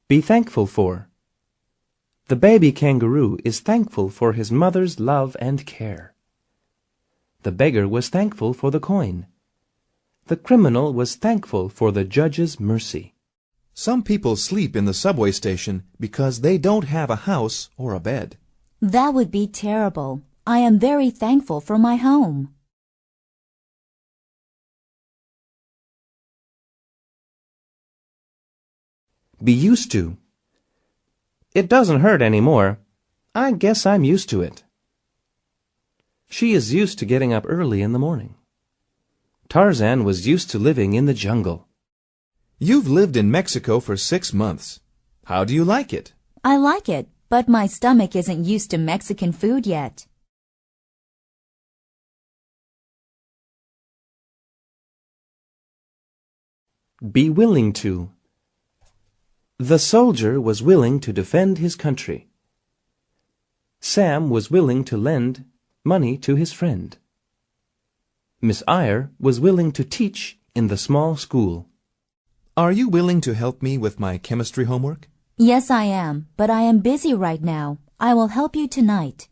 Be thankful for. The baby kangaroo is thankful for his mother's love and care. The beggar was thankful for the coin. The criminal was thankful for the judge's mercy. Some people sleep in the subway station because they don't have a house or a bed. That would be terrible. I am very thankful for my home. Be used to. It doesn't hurt anymore. I guess I'm used to it. She is used to getting up early in the morning. Tarzan was used to living in the jungle. You've lived in Mexico for 6 months. How do you like it? I like it, but my stomach isn't used to Mexican food yet. Be willing to. The soldier was willing to defend his country. Sam was willing to lend money to his friend. Miss Eyre was willing to teach in the small school. Are you willing to help me with my chemistry homework? Yes, I am, but I am busy right now. I will help you tonight.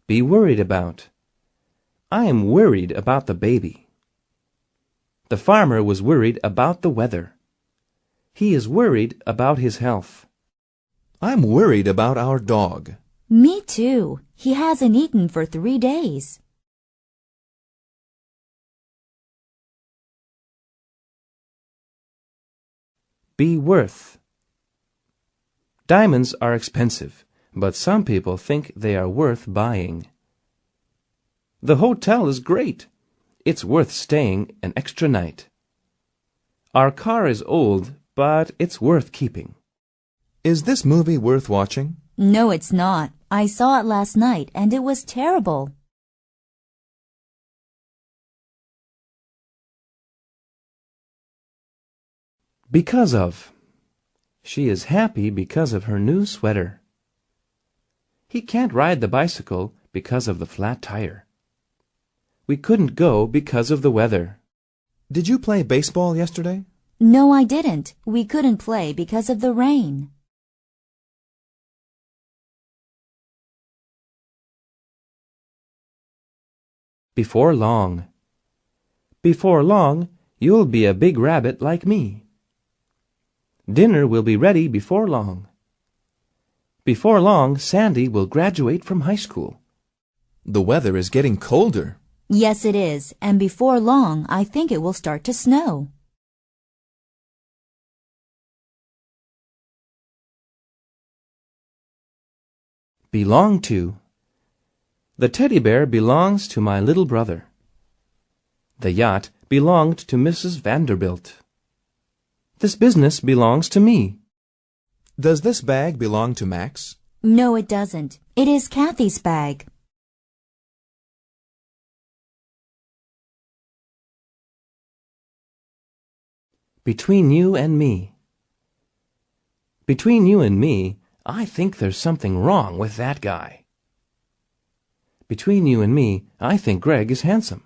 Be worried about. I am worried about the baby. The farmer was worried about the weather. He is worried about his health. I'm worried about our dog. Me too. He hasn't eaten for 3 days. Be worth. Diamonds are expensive, but some people think they are worth buying. The hotel is great. It's worth staying an extra night. Our car is old, but it's worth keeping. Is this movie worth watching? No, it's not. I saw it last night and it was terrible. Because of. She is happy because of her new sweater. He can't ride the bicycle because of the flat tire. We couldn't go because of the weather. Did you play baseball yesterday? No, I didn't. We couldn't play because of the rain. Before long. Before long, you'll be a big rabbit like me. Dinner will be ready before long. Before long, Sandy will graduate from high school. The weather is getting colder. Yes, it is, and before long, I think it will start to snow. Belong to. The teddy bear belongs to my little brother. The yacht belonged to Mrs. Vanderbilt. This business belongs to me. Does this bag belong to Max? No, it doesn't. It is Kathy's bag. Between you and me. Between you and me, I think there's something wrong with that guy. Between you and me, I think Greg is handsome.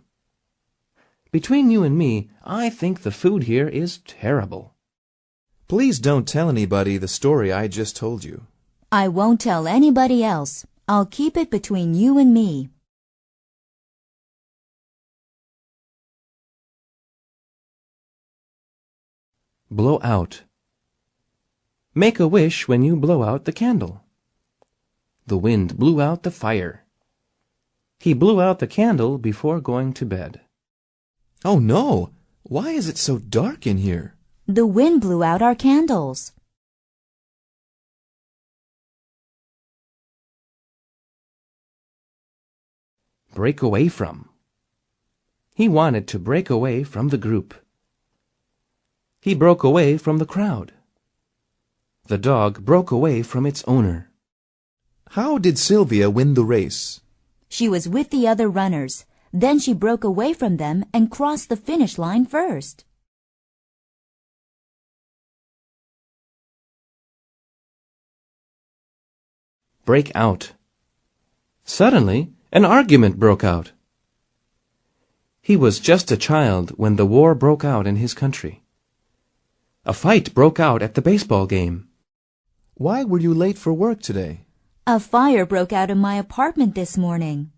Between you and me, I think the food here is terrible. Please don't tell anybody the story I just told you. I won't tell anybody else. I'll keep it between you and me. Blow out. Make a wish when you blow out the candle. The wind blew out the fire. He blew out the candle before going to bed. Oh no! Why is it so dark in here? The wind blew out our candles. Break away from. He wanted to break away from the group. He broke away from the crowd. The dog broke away from its owner. How did Sylvia win the race? She was with the other runners. Then she broke away from them and crossed the finish line first. Break out. Suddenly, an argument broke out. He was just a child when the war broke out in his country. A fight broke out at the baseball game. Why were you late for work today? A fire broke out in my apartment this morning.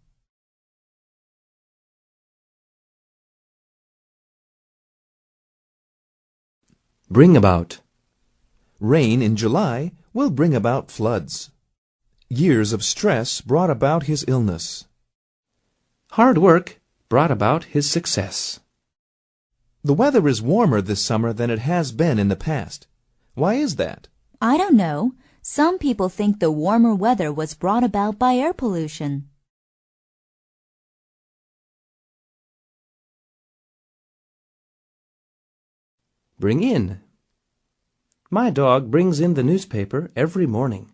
Bring about. Rain in July will bring about floods. Years of stress brought about his illness. Hard work brought about his success. The weather is warmer this summer than it has been in the past. Why is that? I don't know. Some people think the warmer weather was brought about by air pollution. Bring in. My dog brings in the newspaper every morning.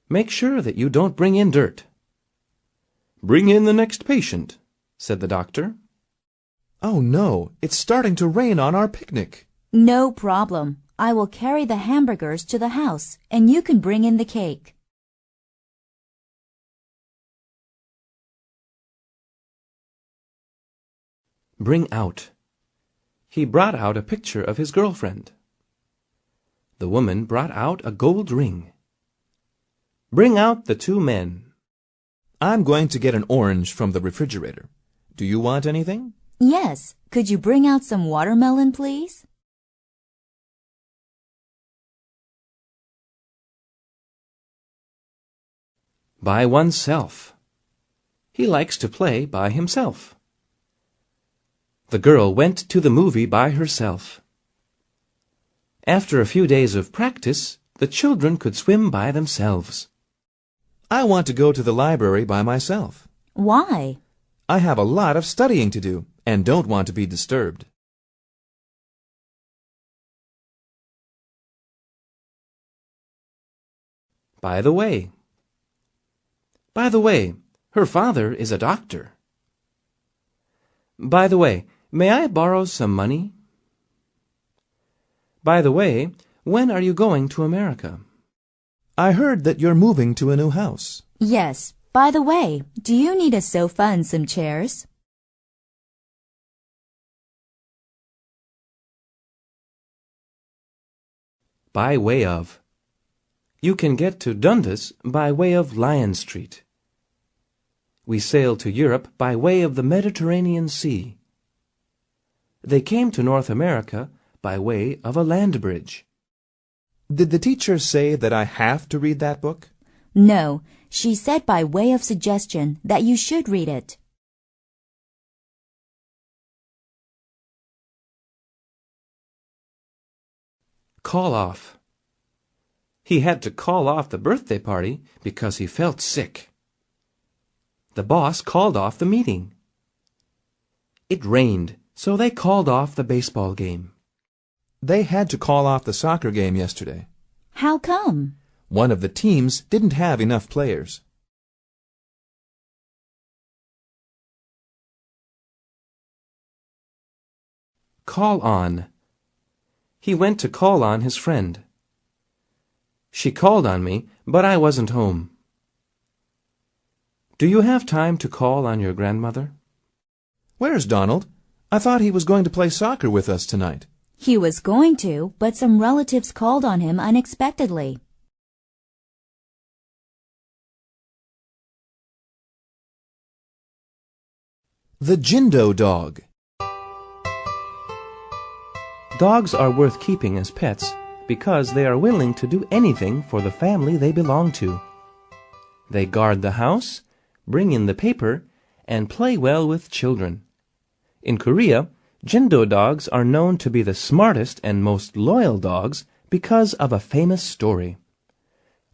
Make sure that you don't bring in dirt. Bring in the next patient, said the doctor. Oh no, it's starting to rain on our picnic. No problem. I will carry the hamburgers to the house, and you can bring in the cake. Bring out. He brought out a picture of his girlfriend. The woman brought out a gold ring. Bring out the two men. I'm going to get an orange from the refrigerator. Do you want anything? Yes. Could you bring out some watermelon, please? By oneself. He likes to play by himself. The girl went to the movie by herself. After a few days of practice, the children could swim by themselves. I want to go to the library by myself. Why? I have a lot of studying to do and don't want to be disturbed. By the way. By the way, her father is a doctor. By the way, may I borrow some money? By the way, when are you going to America? I heard that you're moving to a new house. Yes. By the way, do you need a sofa and some chairs? By way of. You can get to Dundas by way of Lion Street. We sailed to Europe by way of the Mediterranean Sea. They came to North America by way of a land bridge. Did the teacher say that I have to read that book? No. She said by way of suggestion that you should read it. Call off. He had to call off the birthday party because he felt sick. The boss called off the meeting. It rained, so they called off the baseball game. They had to call off the soccer game yesterday. How come? One of the teams didn't have enough players. Call on. He went to call on his friend. She called on me, but I wasn't home. Do you have time to call on your grandmother? Where's Donald? I thought he was going to play soccer with us tonight. He was going to, but some relatives called on him unexpectedly. The Jindo dog. Dogs are worth keeping as pets because they are willing to do anything for the family they belong to. They guard the house, bring in the paper, and play well with children. In Korea, Jindo dogs are known to be the smartest and most loyal dogs because of a famous story.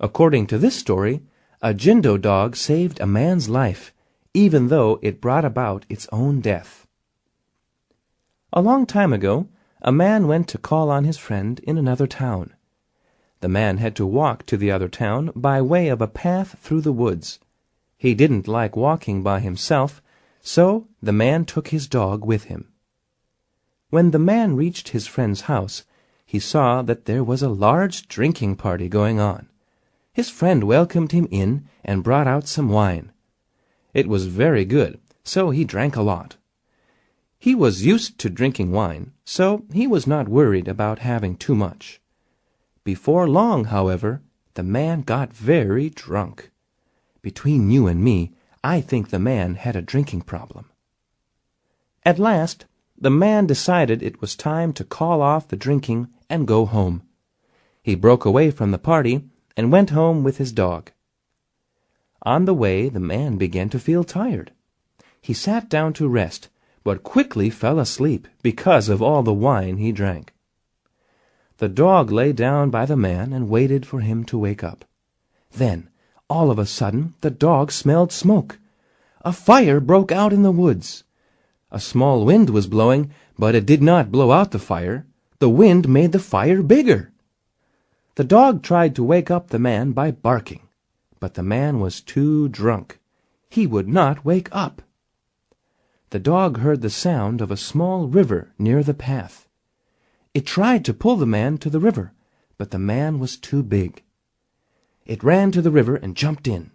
According to this story, a Jindo dog saved a man's life, even though it brought about its own death. A long time ago, a man went to call on his friend in another town. The man had to walk to the other town by way of a path through the woods. He didn't like walking by himself, so the man took his dog with him. When the man reached his friend's house, he saw that there was a large drinking party going on. His friend welcomed him in and brought out some wine. It was very good, so he drank a lot. He was used to drinking wine, so he was not worried about having too much. Before long, however, the man got very drunk. Between you and me, I think the man had a drinking problem. At last, the man decided it was time to call off the drinking and go home. He broke away from the party and went home with his dog. On the way, the man began to feel tired. He sat down to rest, but quickly fell asleep because of all the wine he drank. The dog lay down by the man and waited for him to wake up. Then, all of a sudden, the dog smelled smoke. A fire broke out in the woods. A small wind was blowing, but it did not blow out the fire. The wind made the fire bigger. The dog tried to wake up the man by barking, but the man was too drunk. He would not wake up. The dog heard the sound of a small river near the path. It tried to pull the man to the river, but the man was too big. It ran to the river and jumped in.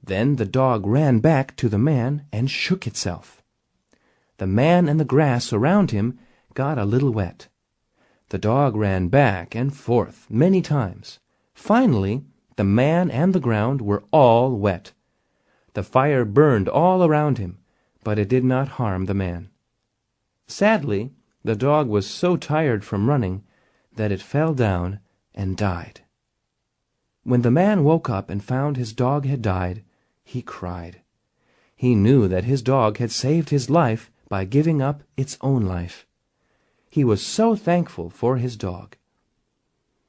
Then the dog ran back to the man and shook itself. The man and the grass around him got a little wet. The dog ran back and forth many times. Finally, the man and the ground were all wet. The fire burned all around him, but it did not harm the man. Sadly, the dog was so tired from running that it fell down and died. When the man woke up and found his dog had died, he cried. He knew that his dog had saved his life by giving up its own life. He was so thankful for his dog.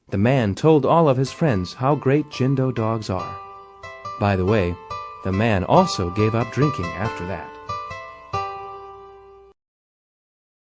The man told all of his friends how great Jindo dogs are. By the way, the man also gave up drinking after that.